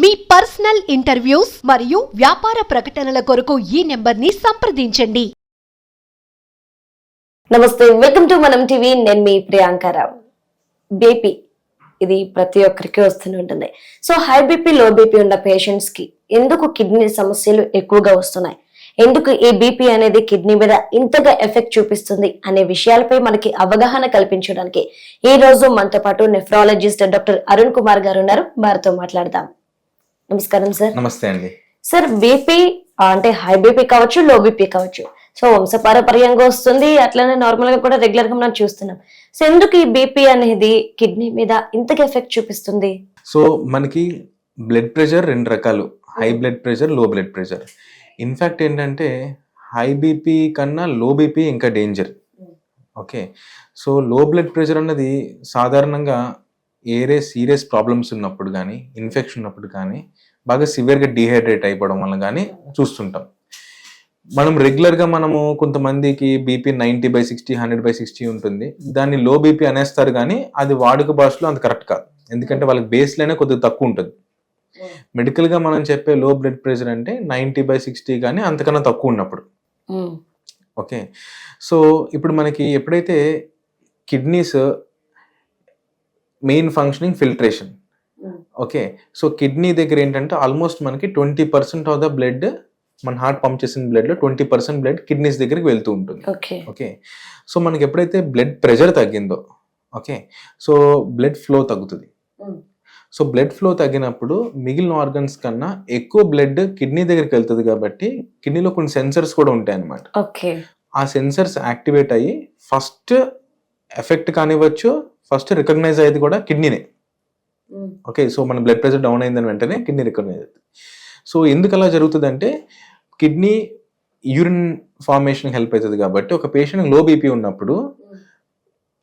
మీ personal interviews మరియు వ్యాపార ప్రకటనల కొరకు ఈ నెంబర్ని సంప్రదించండి. నమస్తే, వెల్కమ్ టు మనం టీవీ. నేను మీ ప్రియాంకారావు. బీపీ ఇది ప్రతి ఒక్కరికి వస్తూనే ఉంటుంది. So high BP, low BP ఉన్న పేషెంట్స్ కి ఎందుకు కిడ్నీ సమస్యలు ఎక్కువగా వస్తున్నాయి, ఎందుకు ఈ బీపీ అనేది కిడ్నీ మీద ఇంతగా ఎఫెక్ట్ చూపిస్తుంది అనే విషయాలపై మనకి అవగాహన కల్పించడానికి ఈ రోజు మనతో పాటు నెఫ్రాలజిస్ట్ డాక్టర్ అరుణ్ కుమార్ గారు ఉన్నారు. వారితో మాట్లాడదాం. నమస్కారం సార్. నమస్తే అండి. సార్, బీపీ అంటే హై బీపీ కావచ్చు, లో బీపీ కావచ్చు, సో వంశపారపర్యంగా వస్తుంది, అట్లనే నార్మల్ గా కూడా రెగ్యులర్ గా మనం చూస్తున్నాం. సో ఎందుకు ఈ బీపీ అనేది కిడ్నీ మీద ఇంతగా ఎఫెక్ట్ చూపిస్తుంది? సో మనకి బ్లడ్ ప్రెషర్ రెండు రకాలు, హై బ్లడ్ ప్రెషర్, లో బ్లడ్ ప్రెషర్. ఇన్ఫాక్ట్ ఏంటంటే హై బీపీ కన్నా లో బీపీ ఇంకా డేంజర్. ఓకే, సో లో బ్లడ్ ప్రెషర్ అన్నది సాధారణంగా ఏరే సీరియస్ ప్రాబ్లమ్స్ ఉన్నప్పుడు కానీ, ఇన్ఫెక్షన్ ఉన్నప్పుడు కానీ, బాగా సివియర్గా డీహైడ్రేట్ అయిపోవడం వల్ల కానీ చూస్తుంటాం. మనం రెగ్యులర్గా మనము కొంతమందికి బీపీ 90/60, 100/60 ఉంటుంది. దాన్ని లో బీపీ అనేస్తారు కానీ అది వాడుక భాషలో అంత కరెక్ట్ కాదు. ఎందుకంటే వాళ్ళకి బేస్ లైనే కొద్దిగా తక్కువ ఉంటుంది. మెడికల్గా మనం చెప్పే లో బ్లడ్ ప్రెషర్ అంటే 90/60 కానీ అంతకన్నా తక్కువ ఉన్నప్పుడు. ఓకే, సో ఇప్పుడు మనకి ఎప్పుడైతే kidneys main functioning filtration. Okay, so kidney దగ్గర ఏంటంటే ఆల్మోస్ట్ మనకి 20% ఆఫ్ ద బ్లడ్, మన హార్ట్ పంప్ చేసిన బ్లడ్ లో 20% బ్లడ్ కిడ్నీస్ దగ్గరికి వెళ్తూ ఉంటుంది. ఓకే, సో మనకి ఎప్పుడైతే బ్లడ్ ప్రెషర్ తగ్గిందో, ఓకే, సో బ్లడ్ ఫ్లో తగ్గుతుంది. సో బ్లడ్ ఫ్లో తగ్గినప్పుడు మిగిలిన ఆర్గన్స్ కన్నా ఎక్కువ బ్లడ్ కిడ్నీ దగ్గరికి వెళ్తుంది కాబట్టి కిడ్నీలో కొన్ని సెన్సర్స్ కూడా ఉంటాయి అన్నమాట. ఆ సెన్సర్స్ యాక్టివేట్ అయ్యి ఫస్ట్ ఎఫెక్ట్ కానివ్వచ్చు, ఫస్ట్ రికగ్నైజ్ అయ్యేది కూడా కిడ్నీనే. ఓకే, సో మన బ్లడ్ ప్రెషర్ డౌన్ అయిందని వెంటనే కిడ్నీ రికగ్నైజ్ అవుతుంది. సో ఎందుకు అలా జరుగుతుంది అంటే కిడ్నీ యూరిన్ ఫార్మేషన్ హెల్ప్ అవుతుంది కాబట్టి ఒక పేషెంట్ లో బీపీ ఉన్నప్పుడు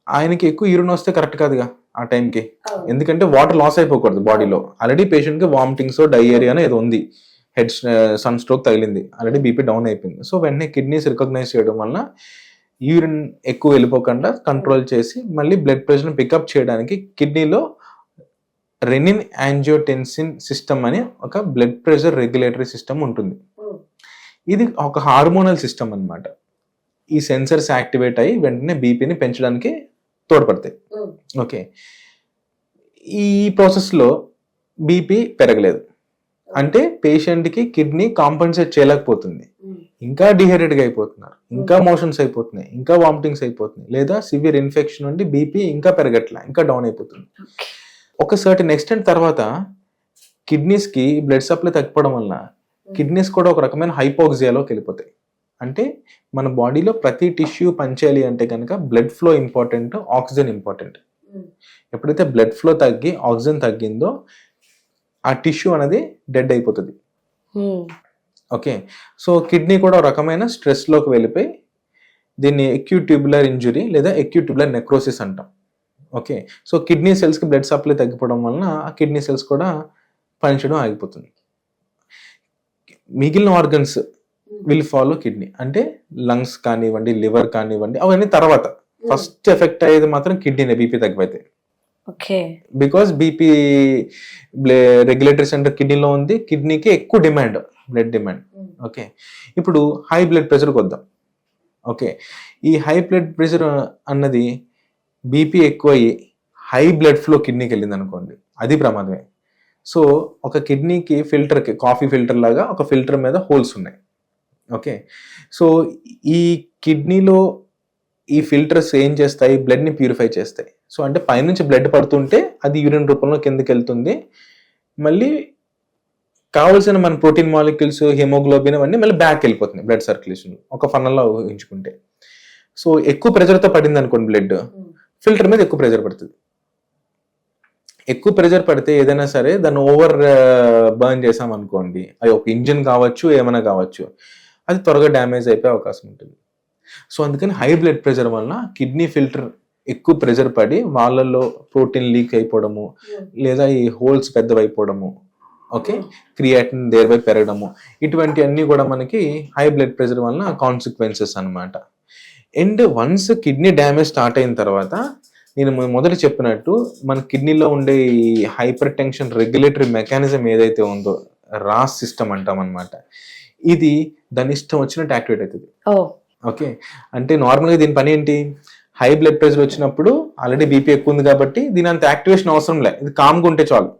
ఆయనకి ఎక్కువ యూరిన్ వస్తే కరెక్ట్ కాదుగా ఆ టైంకి, ఎందుకంటే వాటర్ లాస్ అయిపోకూడదు బాడీలో. ఆల్రెడీ పేషెంట్కి వామిటింగ్స్, డయేరియా ఏదో ఉంది, హెడ్ సన్ స్ట్రోక్ తగిలింది, ఆల్రెడీ బీపీ డౌన్ అయిపోయింది. సో వెంటనే కిడ్నీస్ రికగ్నైజ్ చేయడం వల్ల యూరిన్ ఎక్కువ వెళ్ళిపోకుండా కంట్రోల్ చేసి మళ్ళీ బ్లడ్ ప్రెషర్ని పికప్ చేయడానికి కిడ్నీలో రెనిన్ యాంజియోటెన్సిన్ సిస్టమ్ అని ఒక బ్లడ్ ప్రెషర్ రెగ్యులేటరీ సిస్టమ్ ఉంటుంది. ఇది ఒక హార్మోనల్ సిస్టమ్ అన్నమాట. ఈ సెన్సర్స్ యాక్టివేట్ అయ్యి వెంటనే బీపీని పెంచడానికి తోడ్పడతాయి. ఓకే, ఈ ప్రాసెస్లో బీపీ పెరగలేదు అంటే పేషెంట్కి కిడ్నీ కాంపన్సేట్ చేయలేకపోతుంది, ఇంకా డిహైడ్రేట్గా అయిపోతున్నారు, ఇంకా మోషన్స్ అయిపోతున్నాయి, ఇంకా వామిటింగ్స్ అయిపోతున్నాయి, లేదా సివియర్ ఇన్ఫెక్షన్ ఉండి బీపీ ఇంకా పెరగట్లా, ఇంకా డౌన్ అయిపోతుంది. ఒక సర్టెన్ ఎక్స్టెంట్ తర్వాత కిడ్నీస్కి బ్లడ్ సప్లై తగ్గిపోవడం వల్ల కిడ్నీస్ కూడా ఒక రకమైన హైపోక్సియాలోకి వెళ్ళిపోతాయి. అంటే మన బాడీలో ప్రతి టిష్యూ పనిచేయాలి అంటే కనుక blood flow important, oxygen important. ఎప్పుడైతే బ్లడ్ ఫ్లో తగ్గి ఆక్సిజన్ తగ్గిందో ఆ టిష్యూ అనేది డెడ్ అయిపోతుంది. ఓకే, సో కిడ్నీ కూడా ఒక రకమైన స్ట్రెస్లోకి వెళ్ళిపోయి దీన్ని అక్యూట్ ట్యూబులర్ ఇంజురీ లేదా అక్యూట్ ట్యూబులర్ నెక్రోసిస్ అంటాం. ఓకే, సో కిడ్నీ సెల్స్కి బ్లడ్ సప్లై తగ్గిపోవడం వలన ఆ కిడ్నీ సెల్స్ కూడా పనిచేయడం ఆగిపోతుంది. మిగిలిన ఆర్గన్స్ విల్ ఫాలో కిడ్నీ, అంటే లంగ్స్ కానివ్వండి, లివర్ కానివ్వండి, అవన్నీ తర్వాత. ఫస్ట్ ఎఫెక్ట్ అయ్యేది మాత్రం కిడ్నీనే బీపీ తగ్గిపోతే. బికాస్ బీపీ రెగ్యులేటరీ సెంటర్ కిడ్నీలో ఉంది, కిడ్నీకి ఎక్కువ డిమాండ్, బ్లడ్ డిమాండ్. ఓకే, ఇప్పుడు హై బ్లడ్ ప్రెషర్కి వద్దాం. ఓకే, ఈ హై బ్లడ్ ప్రెషర్ అన్నది బీపీ ఎక్కువ అయ్యి హై బ్లడ్ ఫ్లో కిడ్నీకి వెళ్ళింది అనుకోండి, అది ప్రమాదమే. సో ఒక కిడ్నీకి ఫిల్టర్కి, కాఫీ ఫిల్టర్ లాగా ఒక ఫిల్టర్ మీద హోల్స్ ఉన్నాయి. ఓకే, సో ఈ కిడ్నీలో ఈ ఫిల్టర్స్ ఏం చేస్తాయి, బ్లడ్ని ప్యూరిఫై చేస్తాయి. సో అంటే పైనుంచి బ్లడ్ పడుతుంటే అది యూరిన్ రూపంలో కిందకి వెళ్తుంది, మళ్ళీ కావాల్సిన మన ప్రోటీన్ మాలిక్యూల్స్, హిమోగ్లోబిన్ అవన్నీ మళ్ళీ బ్యాక్ వెళ్ళిపోతుంది బ్లడ్ సర్క్యులేషన్, ఒక ఫన్నల్లో ఊహించుకుంటే. సో ఎక్కువ ప్రెషర్తో పడింది అనుకోండి బ్లడ్, ఫిల్టర్ మీద ఎక్కువ ప్రెషర్ పడుతుంది. ఎక్కువ ప్రెషర్ పడితే ఏదైనా సరే దాన్ని ఓవర్ బర్న్ చేసాం అనుకోండి, అది ఒక ఇంజిన్ కావచ్చు, ఏమైనా కావచ్చు, అది త్వరగా డ్యామేజ్ అయిపోయే అవకాశం ఉంటుంది. సో అందుకని హై బ్లడ్ ప్రెషర్ వలన కిడ్నీ ఫిల్టర్ ఎక్కువ ప్రెషర్ పడి వాళ్ళల్లో ప్రోటీన్ లీక్ అయిపోవడము, లేదా ఈ హోల్స్ పెద్దవైపోవడము, ఓకే, క్రియాటిన్ దేర్బై పెరగడము, ఇటువంటి అన్ని కూడా మనకి హై బ్లడ్ ప్రెషర్ వలన కాన్సిక్వెన్సెస్ అన్నమాట. And once kidney damage start అయిన తర్వాత నేను మొదట చెప్పినట్టు మన కిడ్నీలో ఉండే ఈ హైపర్ టెన్షన్ రెగ్యులేటరీ మెకానిజం ఏదైతే ఉందో రాస్ సిస్టమ్ అంటాం అనమాట, ఇది దాని ఇష్టం వచ్చినట్టు యాక్టివేట్ అవుతుంది. ఓకే, అంటే నార్మల్గా దీని పని ఏంటి, హై బ్లడ్ ప్రెషర్ వచ్చినప్పుడు ఆల్రెడీ బీపీ ఎక్కువ ఉంది కాబట్టి దీని అంత యాక్టివేషన్ అవసరం లే, ఇది కామ్గా ఉంటే చాలు.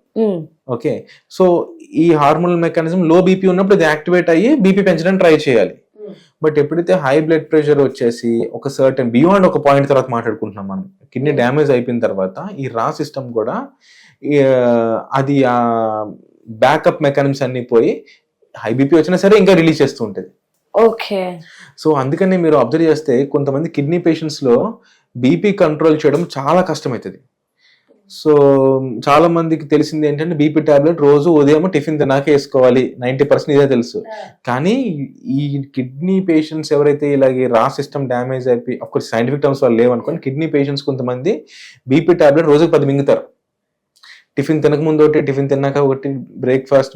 ఓకే, సో ఈ హార్మోనల్ మెకానిజం లో బీపీ ఉన్నప్పుడు ఇది యాక్టివేట్ అయ్యి బీపీ పెంచడానికి ట్రై చేయాలి. బట్ ఎప్పుడైతే హై బ్లడ్ ప్రెషర్ వచ్చేసి ఒక సర్టన్ బియాండ్ ఒక పాయింట్ తర్వాత మాట్లాడుకుంటున్నాం మనం, కిడ్నీ డ్యామేజ్ అయిపోయిన తర్వాత ఈ రా సిస్టమ్ కూడా అది ఆ బ్యాకప్ మెకానిజమ్స్ అన్ని పోయి హై బీపీ వచ్చినా సరే ఇంకా రిలీజ్ చేస్తూ ఉంటుంది. ఓకే, సో అందుకని మీరు అబ్జర్వ్ చేస్తే కొంతమంది kidney patients low BP control చేయడం చాలా కష్టమవుతుంది. సో చాలా మందికి తెలిసింది ఏంటంటే బీపీ టాబ్లెట్ రోజు ఉదయం టిఫిన్ తిన్నాక వేసుకోవాలి, 90% ఇదే తెలుసు. కానీ ఈ కిడ్నీ పేషెంట్స్ ఎవరైతే ఇలాగే రా సిస్టమ్ డ్యామేజ్ అయిపోయి, అఫ్కోర్స్ సైంటిఫిక్ టర్మ్స్ వాళ్ళు లేవనుకోండి, కిడ్నీ పేషెంట్స్ కొంతమంది బీపీ టాబ్లెట్ రోజుకి 10 మింగుతారు. టిఫిన్ తినక ముందు ఒకటి, టిఫిన్ తిన్నాక ఒకటి, బ్రేక్ఫాస్ట్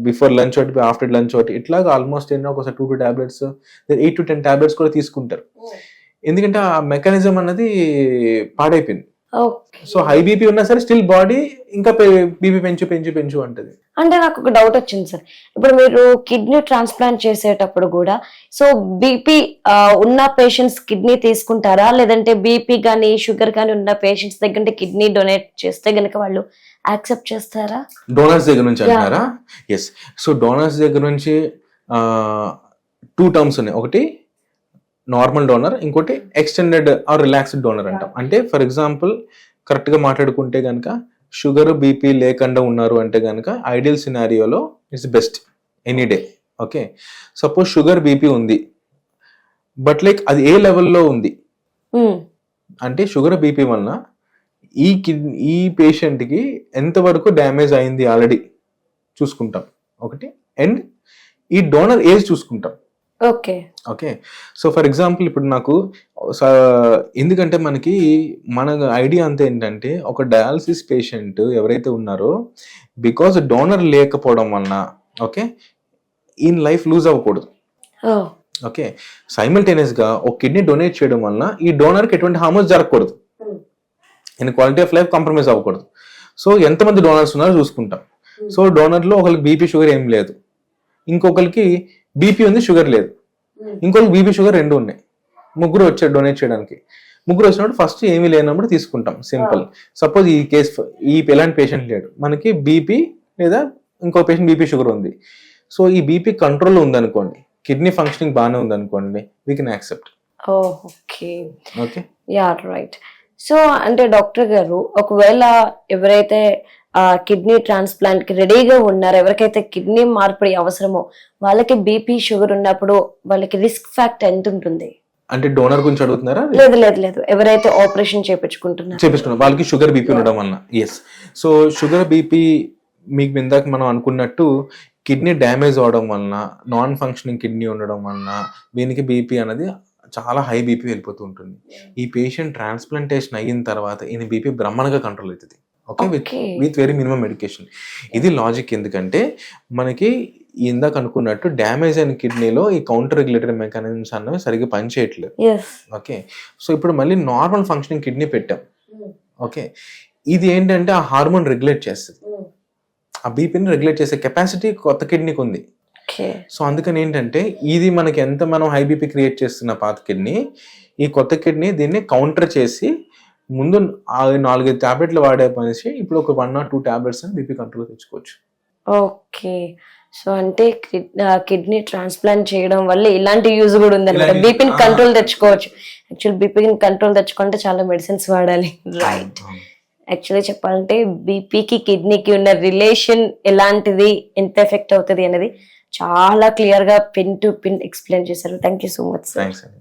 బిఫోర్ లంచ్ ఒకటి, ఆఫ్టర్ లంచ్ ఒకటి, ఇట్లాగా ఆల్మోస్ట్ ఒకసారి 2 టాబ్లెట్స్, 8 to 10 టాబ్లెట్స్ కూడా తీసుకుంటారు. ఎందుకంటే ఆ మెకానిజం అన్నది పాడైపోయింది. సో హై బీపీ ఉన్నా సరే స్టిల్ బాడీ ఇంకా బీపీ పెంచు అంటది. అంటే నాకు ఒక డౌట్ వచ్చింది సార్, ఇప్పుడు మీరు కిడ్నీ ట్రాన్స్ప్లాంట్ చేసేటప్పుడు కూడా సో బీపీ ఉన్న పేషెంట్స్ కిడ్నీ తీసుకుంటారా, లేదంటే బీపీ కానీ షుగర్ కానీ ఉన్న పేషెంట్స్ దగ్గర కిడ్నీ డొనేట్ చేస్తే గనక వాళ్ళు యాక్సెప్ట్ చేస్తారా? డోనర్స్ దగ్గర నుంచి అంటారా? ఎస్. సో డోనర్స్ దగ్గర నుంచి 2 టర్మ్స్ ఉన్నాయి, ఒకటి నార్మల్ డోనర్, ఇంకోటి ఎక్స్టెండెడ్ ఆర్ రిలాక్స్డ్ డోనర్ అంటాం. అంటే ఫర్ ఎగ్జాంపుల్ కరెక్ట్ గా మాట్లాడుకుంటే కనుక షుగర్ బీపీ లేకుండా ఉన్నారు అంటే కనుక ఐడియల్ సినారియోలో it's best any day. Okay, suppose sugar BP ఉంది, బట్ లైక్ అది ఏ లెవెల్లో ఉంది అంటే షుగర్ బీపీ వలన ఈ పేషెంట్ కి ఎంతవరకు డ్యామేజ్ అయింది ఆల్రెడీ చూసుకుంటాం ఒకటి, అండ్ ఈ డోనర్ ఏజ్ చూసుకుంటాం. Okay okay, so for example ఇప్పుడు నాకు ఎందుకంటే మన ఐడియా అంతా ఏంటంటే ఒక డయాలసిస్ పేషెంట్ ఎవరైతే ఉన్నారో బికాజ్ డోనర్ లేకపోవడం వలన ఓకే ఇన్ లైఫ్ లూజ్ అవ్వకూడదు. ఓకే, సైమల్టేనియస్ గా ఒక కిడ్నీ డొనేట్ చేయడం వలన ఈ డోనర్కి ఎటువంటి హార్మోన్స్ జరగకూడదు, in quality of life compromise అవ్వకూడదు. సో ఎంతమంది డోనర్స్ ఉన్నారో చూసుకుంటాం. సో డోనర్లో ఒకరికి బీపీ షుగర్ ఏం లేదు, ఇంకొకరికి బీపీ ఉంది షుగర్ లేదు, ఇంకొకరికి బీపీ షుగర్ 2 ఉన్నాయి, ముగ్గురు వచ్చారు డొనేట్ చేయడానికి. ముగ్గురు వచ్చినప్పుడు ఫస్ట్ ఏమీ లేనప్పుడు తీసుకుంటాం, సింపుల్. సపోజ్ ఈ కేసు ఎలాంటి పేషెంట్ లేడు, మనకి బీపీ లేదా ఇంకో పేషెంట్ బీపీ షుగర్ ఉంది. సో ఈ బీపీ కంట్రోల్ ఉందనుకోండి, కిడ్నీ ఫంక్షనింగ్ బాగానే ఉందనుకోండి, we can accept. Okay okay, yeah right. So అంటే డాక్టర్ గారు, ఒకవేళ ఎవరైతే కిడ్నీ ట్రాన్స్ప్లాంట్ కి రెడీగా ఉన్నారో, ఎవరికైతే కిడ్నీ మార్పిడి అవసరమో వాళ్ళకి బీపీ షుగర్ ఉన్నప్పుడు వాళ్ళకి రిస్క్ ఫ్యాక్టర్ ఎంత ఉంటుంది? అంటే డోనర్ గురించి అడుగుతున్నారా? లేదు, ఎవరైతే ఆపరేషన్ చేపించుకుంటున్నారు వాళ్ళకి షుగర్ బీపీ ఉండడం వలన. ఎస్, సో షుగర్ బీపీ మీకు ఇందాక మనం అనుకున్నట్టు కిడ్నీ డ్యామేజ్ అవడం వలన, నాన్ ఫంక్షనింగ్ కిడ్నీ ఉండడం వలన వీనికి బీపీ అనేది చాలా హై బీపీ వెళ్ళిపోతూ ఉంటుంది. ఈ పేషెంట్ ట్రాన్స్ప్లాంటేషన్ అయిన తర్వాత ఈయన బీపీ బ్రహ్మణంగా కంట్రోల్ అవుతుంది. Okay, with very minimum medication. ఇది లాజిక్. ఎందుకంటే మనకి ఇందాక అనుకున్నట్టు డ్యామేజ్ అయిన కిడ్నీలో ఈ కౌంటర్ రెగ్యులేటరీ మెకానిజమ్స్ అన్నవి సరిగ్గా పనిచేయట్లేదు. ఓకే, సో ఇప్పుడు మళ్ళీ నార్మల్ ఫంక్షనింగ్ కిడ్నీ పెట్టాం. ఓకే, ఇది ఏంటంటే ఆ హార్మోన్ రెగ్యులేట్ చేస్తుంది, ఆ బీపీని రెగ్యులేట్ చేసే కెపాసిటీ కొత్త కిడ్నీకి ఉంది. సో అందుకని ఏంటంటే ఇది మనకి ఎంత మనం హై బీపీ క్రియేట్ చేస్తున్న పాత కిడ్నీ, ఈ కొత్త కిడ్నీ దీన్ని కౌంటర్ చేసి ముందు 4-5 టాబ్లెట్లు వాడే పనిసి ఇప్పుడు ఒక 1 or 2 టాబ్లెట్స్ అని బీపీ కంట్రోల్ తెచ్చుకోవచ్చు. ఓకే, సో అంటే కిడ్నీ ట్రాన్స్ప్లాంట్ చేయడం వల్ల ఇలాంటి యూజ్ కూడా ఉందన్నమాట. బీపీని కంట్రోల్ తెచ్చుకోవచ్చు. యాక్చువల్ బీపీని కంట్రోల్ తెచ్చుకుంటే చాలా మెడిసిన్స్ వాడాలి. రైట్. యాక్చువల్లీ చెప్పాలంటే బీపీకి కిడ్నీకి ఉన్న రిలేషన్ ఎలాంటిది, ఎంత ఎఫెక్ట్ అవుతుంది అనేది చాలా క్లియర్ గా పిన్ టు పిన్ ఎక్స్ప్లెయిన్ చేశారు. Thank you so much sir.